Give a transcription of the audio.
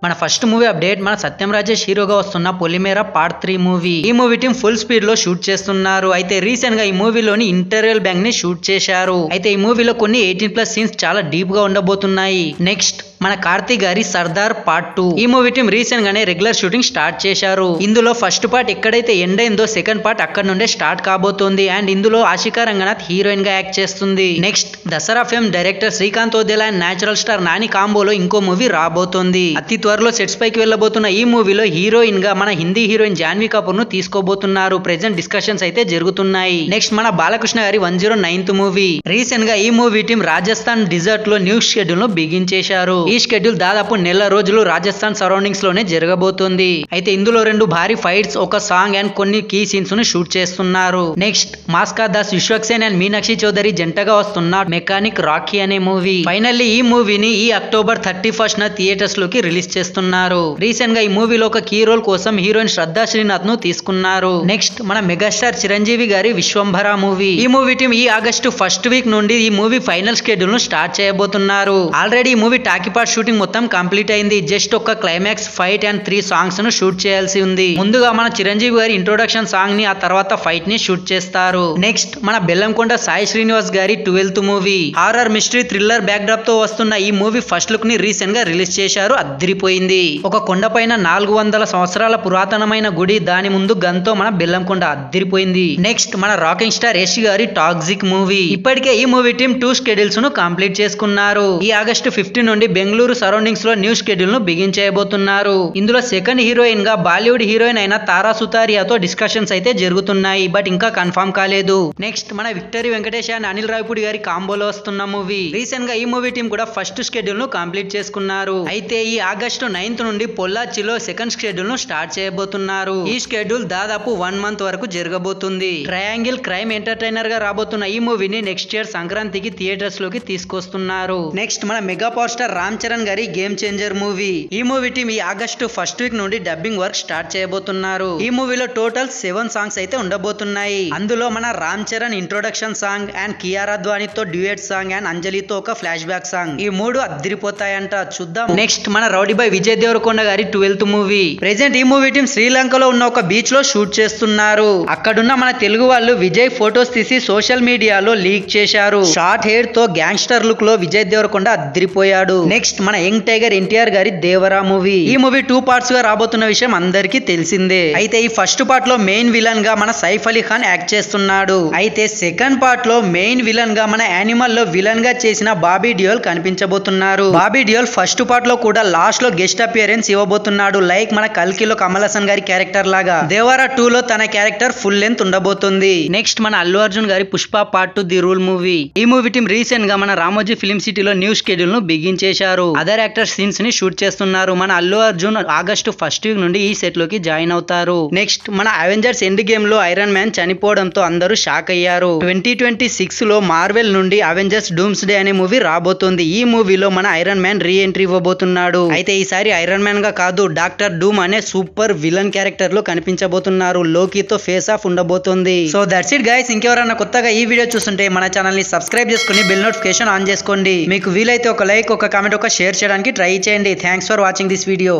మన first movie update మన సత్యం రాజేష్ హీరోగా వస్తున్న పొలిమేర పార్ట్ 3 మూవీ. ఈ మూవీ టీం ఫుల్ స్పీడ్ లో షూట్ చేస్తున్నారు. అయితే రీసెంట్ గా ఈ మూవీలోని ఇంటీరియర్ బ్యాంక్ ని షూట్ చేశారు. అయితే ఈ మూవీలో కొన్ని 18+ సీన్స్ చాలా డీప్ గా ఉండబోతున్నాయి. నెక్స్ట్ మన కార్తీక్ గారి సర్దార్ పార్ట్ 2. ఈ మూవీ టీం రీసెంట్ గానే రెగ్యులర్ షూటింగ్ స్టార్ట్ చేశారు. ఇందులో ఫస్ట్ పార్ట్ ఎక్కడైతే ఎండ్ అయిందో సెకండ్ పార్ట్ అక్కడ నుండే స్టార్ట్ కాబోతోంది. అండ్ ఇందులో ఆశికా రంగనాథ్ హీరోయిన్ గా యాక్ట్ చేస్తుంది. Next Dasara fame director Srikanth Odela and natural star Nani కాంబోలో ఇంకో మూవీ రాబోతోంది. అతి త్వరలో సెట్స్ పైకి వెళ్ళబోతున్న ఈ మూవీలో హీరోయిన్ గా మన హిందీ హీరోయిన్ జాన్వీ కపూర్ ను తీసుకోబోతున్నారు. ప్రెజెంట్ డిస్కషన్స్ అయితే జరుగుతున్నాయి. నెక్స్ట్ మన బాలకృష్ణ గారి 109th మూవీ. రీసెంట్ గా ఈ మూవీ టీం రాజస్థాన్ డిజర్ట్ లో న్యూ షెడ్యూల్ ను బిగిన్ చేశారు. ఈ షెడ్యూల్ దాదాపు నెల రోజులు రాజస్థాన్ సరౌండింగ్స్ లోనే జరగబోతోంది. అయితే ఇందులో 2 భారీ ఫైట్స్, ఒక సాంగ్ అండ్ కొన్ని కీ సీన్స్ ను షూట్ చేస్తున్నారు. నెక్స్ట్ మాస్కా దాస్ విశ్వక్సేన్ అండ్ మీనాక్షి చౌదరి జంటగా వస్తున్న మెకానిక్ రాకీ అనే మూవీ. ఫైనల్లీ ఈ మూవీని ఈ అక్టోబర్ 31st న థియేటర్స్ లోకి రిలీజ్ చేస్తున్నారు. రీసెంట్ గా ఈ మూవీలో ఒక కీ రోల్ కోసం హీరోయిన్ శ్రద్ధా శ్రీనాథ్ ను తీసుకున్నారు. నెక్స్ట్ మన మెగాస్టార్ చిరంజీవి గారి విశ్వంభర మూవీ. ఈ మూవీ టీం ఈ ఆగస్టు ఫస్ట్ వీక్ నుండి ఈ మూవీ ఫైనల్ షెడ్యూల్ ను స్టార్ట్ చేయబోతున్నారు. ఆల్రెడీ ఈ మూవీ టాకీపార్ట్ షూటింగ్ మొత్తం కంప్లీట్ అయింది. జస్ట్ ఒక క్లైమాక్స్ ఫైట్ అండ్ 3 సాంగ్స్ ను షూట్ చేయాల్సి ఉంది. ముందుగా మన చిరంజీవి గారి ఇంట్రొడక్షన్ సాంగ్ ని, ఆ తర్వాత ఫైట్ ని షూట్ చేస్తారు. నెక్స్ట్ మన బెల్లంకొండ సాయి శ్రీనివాస్ గారి 12th movie. Horror mystery thriller back drop తో వస్తున్న ఈ మూవీ ఫస్ట్ లుక్ ని రీసెంట్ గా రిలీజ్ చేశారు. అద్దిరిపోయింది. ఒక కొండపైన 400 సంవత్సరాల పురాతనమైన గుడి, దాని ముందు గన్తో మన బెల్లంకొండ అద్దిరిపోయింది. నెక్స్ట్ మన రాకింగ్ స్టార్ యష్ గారి టాక్సిక్ మూవీ. ఇప్పటికే ఈ మూవీ టీం 2 షెడ్యూల్స్ ను కంప్లీట్ చేసుకున్నారు. ఈ ఆగస్టు 15 నుండి బెంగళూరు సరౌండింగ్స్ లో న్యూ షెడ్యూల్ ను బిగిన్ చేయబోతున్నారు. ఇందులో సెకండ్ హీరోయిన్ గా బాలీవుడ్ హీరోయిన్ అయిన తారా సుతారియాతో డిస్కషన్స్ అయితే జరుగుతున్నాయి. బట్ ఇంకా కన్ఫర్మ్ కాలేదు. నెక్స్ట్ మన విక్టరీ వెంకటేష్ అండ్ అనిల్ రావిపూడి గారి కాంబోలో వస్తున్న మూవీ. రీసెంట్ గా ఈ మూవీ టీం కూడా ఫస్ట్ షెడ్యూల్ ను కంప్లీట్ చేసుకున్నారు. అయితే ఈ ఆగస్టు 9th నుండి పొల్లాచిలో సెకండ్ షెడ్యూల్ ను స్టార్ట్ చేయబోతున్నారు. ఈ షెడ్యూల్ దాదాపు 1 month వరకు జరగబోతుంది. ట్రయాంగిల్ క్రైమ్ ఎంటర్టైనర్ గా రాబోతున్న ఈ మూవీని నెక్స్ట్ ఇయర్ సంక్రాంతికి థియేటర్స్ లోకి తీసుకొస్తున్నారు. నెక్స్ట్ మన mega power star Ram Charan గారి గేమ్ చేంజర్ మూవీ. ఈ మూవీ టీం ఈ ఆగస్టు ఫస్ట్ వీక్ నుండి డబ్బింగ్ వర్క్ స్టార్ట్ చేయబోతున్నారు. ఈ మూవీలో టోటల్ 7 సాంగ్స్ అయితే ఉండబోతున్నాయి. అందులో మన Ram Charan introduction song and Kiara అద్వానీతో డ్యూయట్ సాంగ్ అండ్ అంజలితో ఒక ఫ్లాష్ బ్యాక్ సాంగ్, ఈ 3 అద్దిరిపోతాయంట. చూద్దాం. నెక్స్ట్ మన రౌడీ బాయ్ విజయ్ దేవరకొండ గారి 12th మూవీ. ప్రెజెంట్ ఈ మూవీ టీం శ్రీలంకలో ఉన్న ఒక బీచ్ లో షూట్ చేస్తున్నారు. అక్కడున్న మన తెలుగు వాళ్ళు విజయ్ ఫోటోస్ తీసి సోషల్ మీడియాలో లీక్ చేశారు. షార్ట్ హెయిర్ తో గ్యాంగ్స్టర్ లుక్ లో విజయ్ దేవరకొండ అద్దిరిపోయాడు. నెక్స్ట్ మన యంగ్ టైగర్ ఎన్టీఆర్ గారి దేవరా మూవీ. ఈ మూవీ 2 parts గా రాబోతున్న విషయం అందరికీ తెలిసిందే. అయితే ఈ ఫస్ట్ పార్ట్ లో మెయిన్ విలన్ గా మన సైఫ్ అలీ ఖాన్ యాక్ట్ చేస్తున్నాడు. అయితే సెకండ్ పార్ట్ లో మెయిన్ విలన్ గా మన యానిమల్ లో విలన్ గా చేసిన బాబీ డియోల్ కనిపించబోతున్నారు. బాబీ డియోల్ ఫస్ట్ పార్ట్ లో కూడా లాస్ట్ లో గెస్ట్ అపియరెన్స్ ఇవ్వబోతున్నాడు. లైక్ మన కల్కిలో కమల్ హాసన్ గారి క్యారెక్టర్ లాగా. దేవరా 2 లో తన క్యారెక్టర్ ఫుల్ లెంత్ ఉండబోతుంది. నెక్స్ట్ మన అల్లు అర్జున్ గారి Pushpa part 2 the rule movie. ఈ మూవీ టీం రీసెంట్ గా మన రామోజీ ఫిల్మ్ సిటీలో న్యూ షెడ్యూల్ ను బిగిన్ చేశారు. అదర్ యాక్టర్ సీన్స్ ని షూట్ చేస్తున్నారు. మన Allu Arjun August first week నుండి ఈ సెట్ లోకి జాయిన్ అవుతారు. నెక్స్ట్ మన అవెంజర్స్ ఎండ్ గేమ్ లో ఐరన్ మ్యాన్ చనిపోవడంతో అందరూ షాక్ అయ్యారు. 2026 లో మార్వెల్ నుండి అవెంజర్స్ డూమ్స్ డే అనే మూవీ రాబోతోంది. ఈ మూవీలో మన ఐరన్ మ్యాన్ రీ ఎంట్రీ ఇవ్వబోతున్నాడు. అయితే ఈసారి ఐరన్ మ్యాన్ గా కాదు, డాక్టర్ డూమ్ అనే సూపర్ విలన్ క్యారెక్టర్ లో కనిపించబోతున్నారు. లోకీతో ఫేస్ ఆఫ్ ఉండబోతుంది. So that's it guys. ఇంకెవరన్నా కొత్తగా ఈ వీడియో చూస్తుంటే మన ఛానల్ ని సబ్స్క్రైబ్ చేసుకుని బెల్ నోటిఫికేషన్ ఆన్ చేసుకోండి. మీకు వీలైతే ఒక లైక్, ఒక కామెంట్, ఒక షేర్ చేయడానికి ట్రై చేయండి. Thanks for watching this video.